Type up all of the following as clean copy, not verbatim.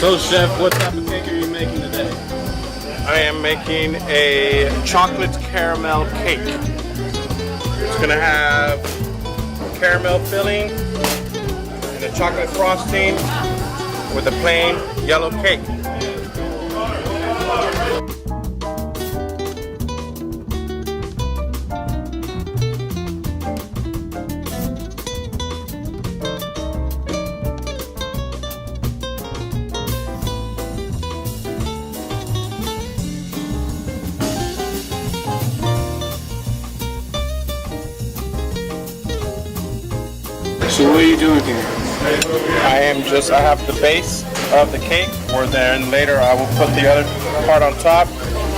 So, Chef, what type of cake are you making today? I am making a chocolate caramel cake. It's gonna have caramel filling and a chocolate frosting with a plain yellow cake. So what are you doing here? I have the base of the cake, where then later I will put the other part on top.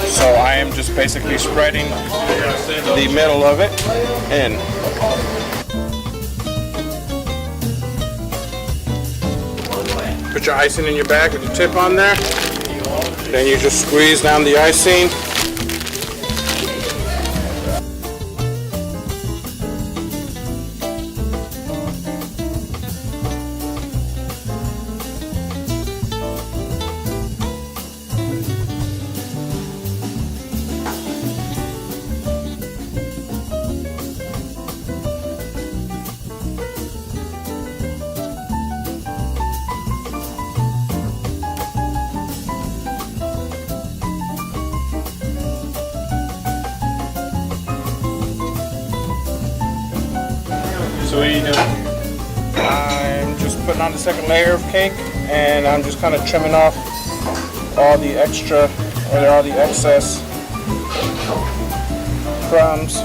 So I am just basically spreading the middle of it in. Put your icing in your bag with your tip on there. Then you just squeeze down the icing. So what are you doing? I'm just putting on the second layer of cake, and I'm just kind of trimming off all the extra, or all the excess crumbs.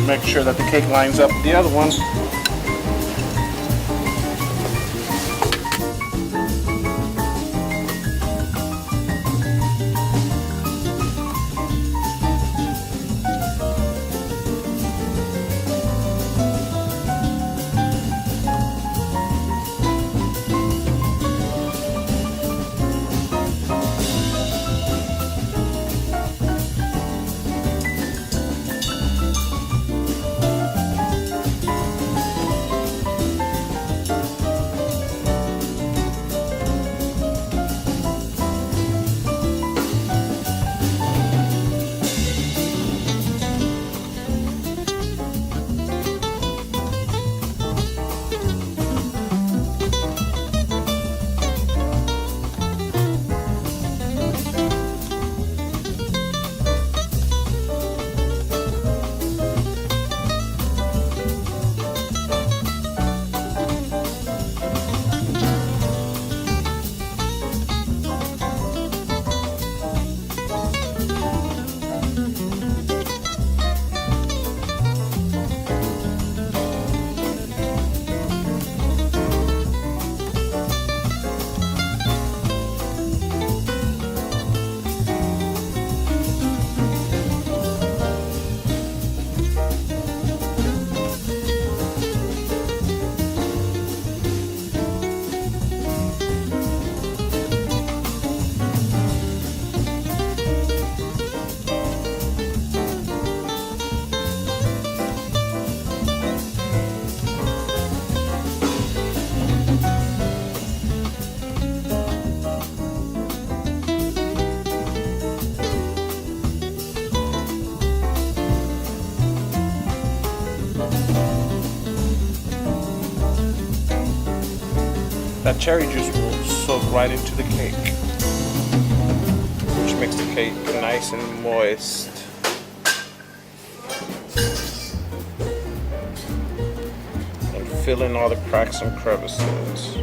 Make sure that the cake lines up with the other one. That cherry juice will soak right into the cake, which makes the cake nice and moist. And fill in all the cracks and crevices.